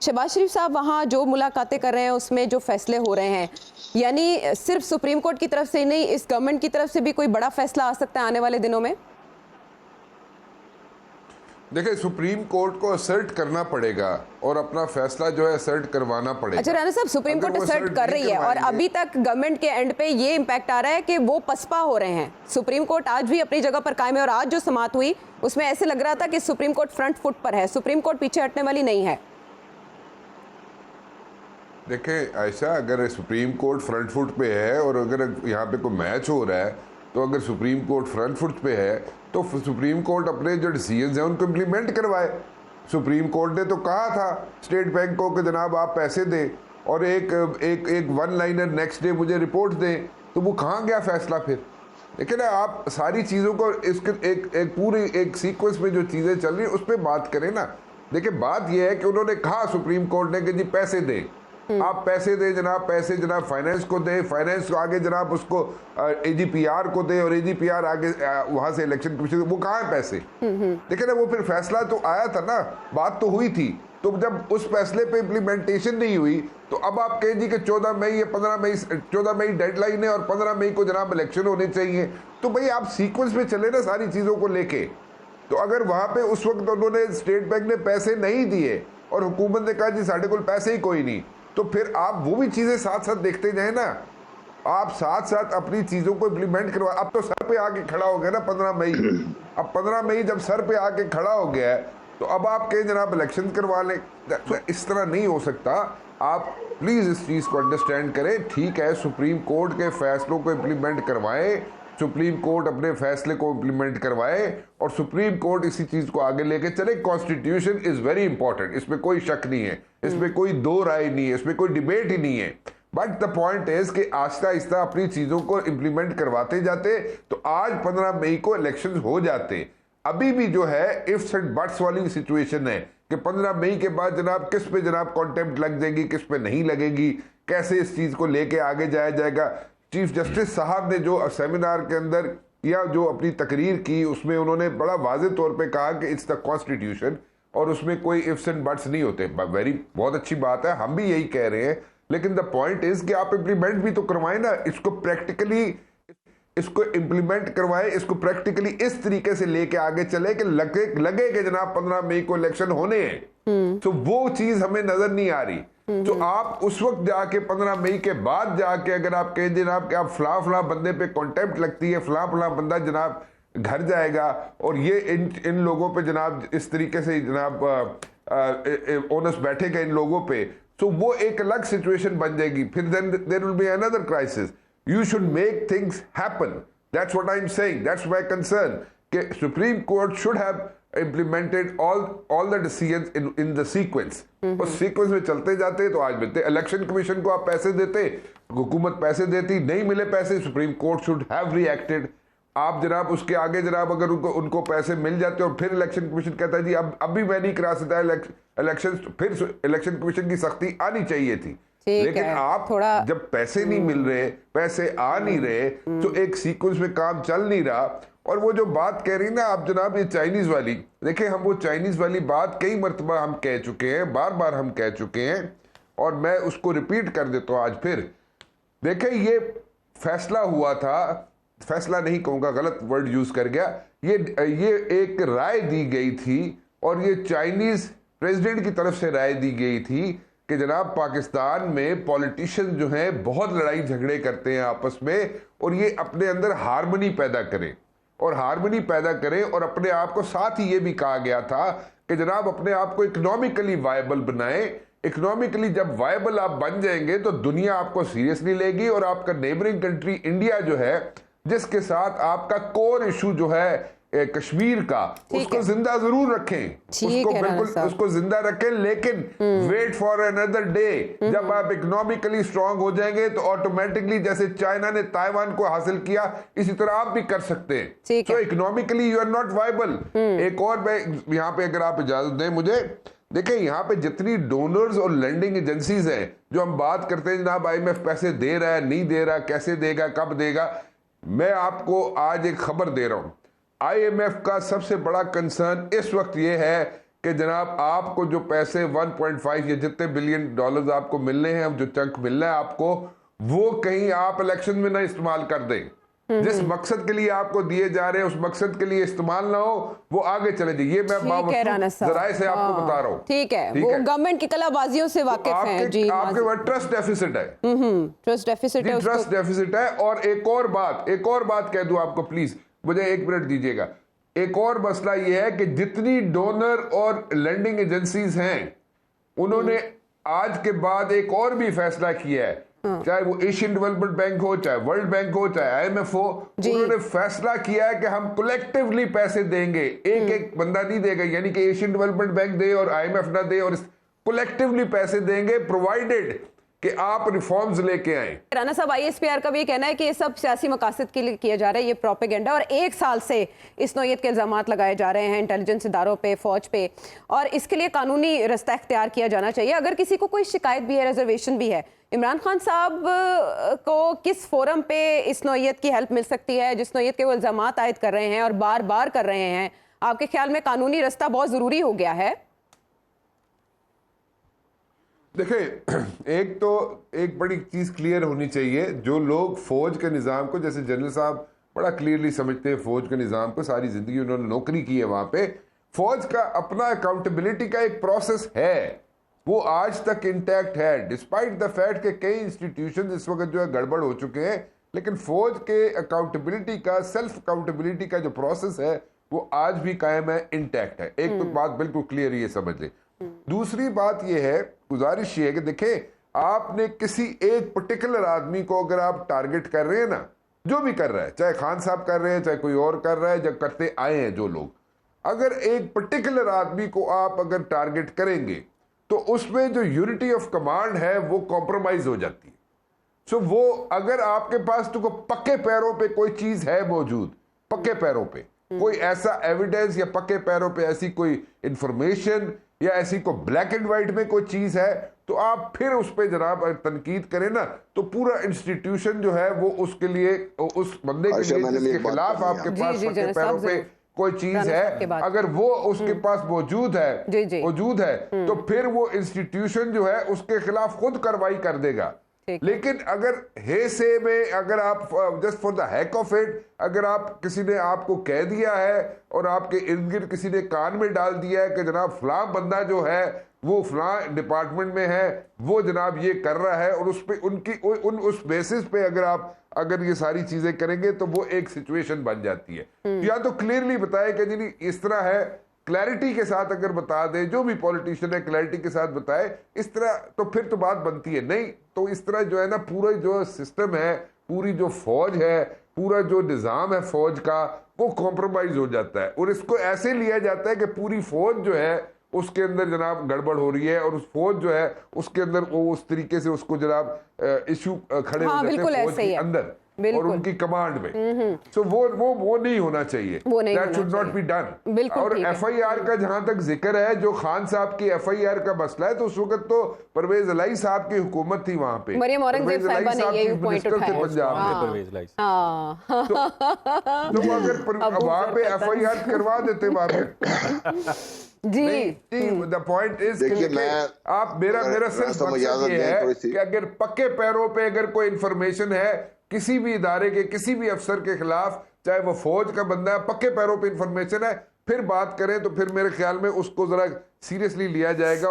शहबाज शरीफ साहब वहाँ जो मुलाकातें कर रहे हैं उसमें जो फैसले हो रहे हैं, यानी सिर्फ सुप्रीम कोर्ट की तरफ से ही नहीं, इस गवर्नमेंट की तरफ से भी कोई बड़ा फैसला आ सकता है आने वाले दिनों में? देखिए, सुप्रीम कोर्ट को असर्ट करना पड़ेगा और अपना फैसला जो है असर्ट करवाना पड़ेगा। अच्छा राणा साहब, सुप्रीम कोर्ट असर्ट कर रही है और अभी तक गवर्नमेंट के एंड पे ये इम्पैक्ट आ रहा है कि वो पसपा हो रहे हैं। सुप्रीम कोर्ट आज भी अपनी जगह पर कायम है और आज जो समाअत हुई उसमें ऐसे लग रहा था कि सुप्रीम कोर्ट फ्रंट फुट पर है, सुप्रीम कोर्ट पीछे हटने वाली नहीं है। देखिए, ऐसा अगर सुप्रीम कोर्ट फ्रंट फुट पे है और अगर यहाँ पे कोई मैच हो रहा है, तो अगर सुप्रीम कोर्ट फ्रंट फुट पे है तो सुप्रीम कोर्ट अपने जो डिसीजंस हैं उनको इम्प्लीमेंट करवाए। सुप्रीम कोर्ट ने तो कहा था स्टेट बैंक को कि जनाब आप पैसे दें और एक वन लाइनर नेक्स्ट डे मुझे रिपोर्ट दें, तो वो कहाँ गया फैसला फिर? देखिए ना, आप सारी चीज़ों को इसके एक पूरी एक सीक्वेंस में जो चीज़ें चल रही है उस पर बात करें ना। देखिए, बात यह है कि उन्होंने कहा सुप्रीम कोर्ट ने कि जी पैसे दें, आप पैसे दें जनाब, पैसे जनाब फाइनेंस को दें, फाइनेंस को आगे जनाब उसको एजीपीआर को दें और एजीपीआर आगे वहां से इलेक्शन कमीशन, वो कहाँ है पैसे? देखिए ना, वो फिर फैसला तो आया था ना, बात तो हुई थी, तो जब उस फैसले पे इम्प्लीमेंटेशन नहीं हुई तो अब आप कहें जी कि 14 मई या 14 मई डेडलाइन है और 15 मई को जनाब इलेक्शन होने चाहिए। तो भाई आप सीक्वेंस में चले ना सारी चीज़ों को लेके। तो अगर वहां पे उस वक्त उन्होंने स्टेट बैंक ने पैसे नहीं दिए और हुकूमत ने कहा जी साढ़े को पैसे ही कोई नहीं, तो फिर आप वो भी चीजें साथ साथ देखते जाए ना, आप साथ साथ अपनी चीजों को इम्प्लीमेंट करवा। अब तो सर पे आके खड़ा हो गया ना 15 मई, अब 15 मई जब सर पे आके खड़ा हो गया है तो अब आप कहें जनाब इलेक्शन करवा लें, तो इस तरह नहीं हो सकता। आप प्लीज इस चीज को अंडरस्टैंड करें। ठीक है, सुप्रीम कोर्ट के फैसलों को इम्प्लीमेंट करवाएं, सुप्रीम कोर्ट अपने फैसले को इम्प्लीमेंट करवाए और सुप्रीम कोर्ट इसी चीज को आगे लेके चले। कॉन्स्टिट्यूशन इज वेरी इंपॉर्टेंट, इसमें कोई शक नहीं है, इसमें कोई दो राय नहीं है, इसमें कोई डिबेट ही नहीं है। बट द पॉइंट इज कि आहिस्ता आहिस्ता अपनी चीजों को इम्प्लीमेंट करवाते जाते तो आज 15 मई को इलेक्शन हो जाते। अभी भी जो है इफ्स एंड बट्स वाली सिचुएशन है कि 15 मई के बाद जनाब किस पे जनाब कॉन्टेम्प्ट लग जाएगी, किस पे नहीं लगेगी, कैसे इस चीज को लेके आगे जाया जाएगा। चीफ जस्टिस साहब ने जो सेमिनार के अंदर या जो अपनी तकरीर की उसमें उन्होंने बड़ा वाज़ेह तौर पे कहा कि इट्स द कॉन्स्टिट्यूशन और उसमें कोई इफ्स एंड बट्स नहीं होते। बहुत अच्छी बात है, हम भी यही कह रहे हैं, लेकिन द पॉइंट इज कि आप इम्प्लीमेंट भी तो करवाएं ना, इसको प्रैक्टिकली इसको इम्प्लीमेंट करवाएं, इसको प्रैक्टिकली इस तरीके से लेके आगे चले कि लगे कि जनाब 15 मई को इलेक्शन होने हैं। तो वो चीज हमें नजर नहीं आ रही। तो आप उस वक्त जाके 15 मई के बाद जाके अगर आप कहें जनाब कि आप फला बंदे पे कॉन्टेम्प्ट लगती है, फला बंदा जनाब घर जाएगा और ये इन लोगों पे जनाब इस तरीके से जनाब ओनस बैठेगा इन लोगों पे, तो वो एक अलग सिचुएशन बन जाएगी। फिर there will be another crisis. You should make things happen, that's what I am saying, that's my concern कि supreme court should have implemented all the decisions in the sequence। और सीक्वेंस में चलते जाते तो आज मिलते। इलेक्शन कमीशन को आप पैसे देते, हुकूमत पैसे देती, नहीं मिले पैसे, supreme court should have reacted. आप जनाब उसके आगे जनाब अगर उनको पैसे मिल जाते और फिर इलेक्शन कमीशन कहता है जी अब भी मैं नहीं करा सकता इलेक्शन, फिर इलेक्शन कमीशन की सख्ती आनी चाहिए थी। लेकिन आप जब पैसे नहीं मिल रहे, पैसे आ नहीं रहे, तो एक सीक्वेंस में काम चल नहीं रहा। और वो जो बात कह रही ना आप जनाब ये चाइनीज वाली, देखिए हम वो चाइनीज वाली बात कई मरतबा हम कह चुके हैं, बार बार हम कह चुके हैं और मैं उसको रिपीट कर देता हूं आज फिर। देखिए ये फैसला हुआ था, फैसला नहीं कहूंगा, गलत वर्ड यूज कर गया, ये एक राय दी गई थी और ये चाइनीज प्रेसिडेंट की तरफ से राय दी गई थी कि जनाब पाकिस्तान में पॉलिटिशियन जो हैं बहुत लड़ाई झगड़े करते हैं आपस में और ये अपने अंदर हार्मनी पैदा करें और हार्मनी पैदा करें। और अपने आप को साथ ही ये भी कहा गया था कि जनाब अपने आप को इकोनॉमिकली वायबल बनाएं। इकोनॉमिकली जब वायबल आप बन जाएंगे तो दुनिया आपको सीरियसली लेगी और आपका नेबरिंग कंट्री इंडिया जो है, जिसके साथ आपका कोर इशू जो है कश्मीर का, उसको जिंदा जरूर रखें, उसको बिल्कुल उसको जिंदा रखें, लेकिन वेट फॉर अनदर डे। जब आप इकोनॉमिकली स्ट्रांग हो जाएंगे तो ऑटोमेटिकली जैसे चाइना ने ताइवान को हासिल किया इसी तरह आप भी कर सकते हैं। तो economically you are not viable. एक और मैं यहाँ पे अगर आप इजाजत दें मुझे, देखिए यहाँ पे जितनी डोनर्स और लैंडिंग एजेंसीज हैं जो हम बात करते हैं जनाब IMF पैसे दे रहा है, नहीं दे रहा, कैसे देगा, कब देगा, मैं आपको आज एक खबर दे रहा हूं। IMF का सबसे बड़ा कंसर्न इस वक्त यह है कि जनाब आपको जो पैसे 1.5 या जितने बिलियन डॉलर्स आपको मिलने हैं, अब जो चंक मिलना है आपको, वो कहीं आप इलेक्शन में ना इस्तेमाल कर दें। जिस मकसद के लिए आपको दिए जा रहे हैं उस मकसद के लिए इस्तेमाल ना हो, वो आगे चले जाए। ये मैं जराए से आपको बता रहा हूँ। ठीक है, वो गवर्नमेंट की कलाबाजियों से वाकिफ हैं जी। आपके पास ट्रस्ट डेफिसिट है, ट्रस्ट डेफिसिट है, ट्रस्ट डेफिसिट है। और एक और बात कह दूं आपको, प्लीज मुझे 1 मिनट दीजिएगा। एक और मसला ये है कि जितनी डोनर और लेंडिंग एजेंसीज हैं, उन्होंने आज के बाद एक और भी फैसला किया है, चाहे वो एशियन डेवलपमेंट बैंक हो, चाहे वर्ल्ड बैंक हो, चाहे IMF हो, उन्होंने फैसला किया है कि हम कलेक्टिवली पैसे देंगे, एक बंदा नहीं देगा। यानी कि एशियन डेवलपमेंट बैंक दे और IMF ना दे, और कलेक्टिवली पैसे देंगे, प्रोवाइडेड कि आप रिफॉर्म्स लेके आए। राना साहब, ISPR का भी कहना है कि ये सब सियासी मकासद के लिए किया जा रहा है, ये प्रोपेगेंडा, और 1 साल से इस नौयत के इल्जामात लगाए जा रहे हैं इंटेलिजेंस इदारों पे, फौज पे, और इसके लिए कानूनी रास्ता इख्तियार किया जाना चाहिए। अगर किसी को कोई शिकायत भी है, रिजर्वेशन भी है, इमरान खान साहब को किस फोरम पे इस नौयत की हेल्प मिल सकती है, जिस नौयत के वो इल्जामात आयद कर रहे हैं और बार बार कर रहे हैं? आपके ख्याल में कानूनी रास्ता बहुत जरूरी हो गया है? देखें, एक बड़ी चीज क्लियर होनी चाहिए। जो लोग फौज के निज़ाम को, जैसे जनरल साहब बड़ा क्लियरली समझते हैं फौज के निज़ाम को, सारी जिंदगी उन्होंने नौकरी की है वहां पे, फौज का अपना अकाउंटेबिलिटी का एक प्रोसेस है, वो आज तक इंटैक्ट है, डिस्पाइट द फैक्ट कि कई इंस्टीट्यूशन इस वक्त जो है गड़बड़ हो चुके हैं, लेकिन फौज के अकाउंटेबिलिटी का, सेल्फ अकाउंटेबिलिटी का जो प्रोसेस है वो आज भी कायम है, इंटैक्ट है। एक तो बात बिल्कुल क्लियर ये समझ ले। दूसरी बात ये है, गुजारिश ये है कि देखें, आपने किसी एक पर्टिकुलर आदमी को अगर आप टारगेट कर रहे हैं ना, जो भी कर रहा है, चाहे खान साहब कर रहे हैं, चाहे कोई और कर रहा है, जब करते आए हैं जो लोग, अगर एक पर्टिकुलर आदमी को आप अगर टारगेट करेंगे तो उसमें जो यूनिटी ऑफ कमांड है वो कॉम्प्रोमाइज हो जाती है। सो वो अगर आपके पास तो पक्के पैरों पे कोई चीज है मौजूद, पक्के पैरों पे कोई ऐसा एविडेंस या पक्के पैरों पे ऐसी कोई इंफॉर्मेशन या ऐसी को ब्लैक एंड व्हाइट में कोई चीज है, तो आप फिर उस पे जनाब तनकीद करें ना, तो पूरा इंस्टीट्यूशन जो है वो उसके लिए, उस बंदे के लिए जिसके खिलाफ आपके पास पक्के पैरों पे कोई चीज है, अगर वो उसके पास मौजूद है तो फिर वो इंस्टीट्यूशन जो है उसके खिलाफ खुद कार्रवाई कर देगा। लेकिन अगर हे से में, अगर आप just for the hack of it, अगर आप किसी ने आपको कह दिया है और आपके इर्द गिर्द किसी ने कान में डाल दिया है कि जनाब फलां बंदा जो है वो फलां डिपार्टमेंट में है, वो जनाब ये कर रहा है, और उस पे उस बेसिस पे अगर ये सारी चीजें करेंगे तो वो एक सिचुएशन बन जाती है। या तो क्लियरली बताए कि जी इस तरह है, क्लैरिटी के साथ अगर बता दे, जो भी पॉलिटिशियन है क्लैरिटी के साथ बताए इस तरह, तो फिर तो बात बनती है। नहीं तो इस तरह जो है ना, पूरा जो सिस्टम है, पूरी जो फौज है, पूरा जो निज़ाम है फौज का, वो कॉम्प्रोमाइज हो जाता है। और इसको ऐसे लिया जाता है कि पूरी फौज जो है उसके अंदर जनाब गड़बड़ हो रही है, और उस फौज जो है उसके अंदर वो उस तरीके से उसको जनाब इशू खड़े हो जाते हैं फौज के अंदर और उनकी कमांड में। सो वो नहीं होना चाहिए, that should not be done. और FIR का जहां तक जिक्र है, जो खान साहब की FIR का मसला है, तो उस वक्त तो परवेज इलाही साहब की हुकूमत थी वहां पे, मरियम औरंगजेब साहिबा ने ये पॉइंट उठाया पंजाब में, तो अगर वहां पे FIR करवा देते वहां पे जी। द पॉइंट इज, आप मेरा सिर्फ मकसद ये है कि अगर पक्के पैरों पे अगर कोई इंफॉर्मेशन है किसी भी इदारे के किसी भी अफसर के खिलाफ, चाहे वो फौज का बंदा है, पक्के पैरों पे इंफॉर्मेशन है, फिर बात करें तो फिर मेरे ख्याल में उसको जरा सीरियसली लिया जाएगा।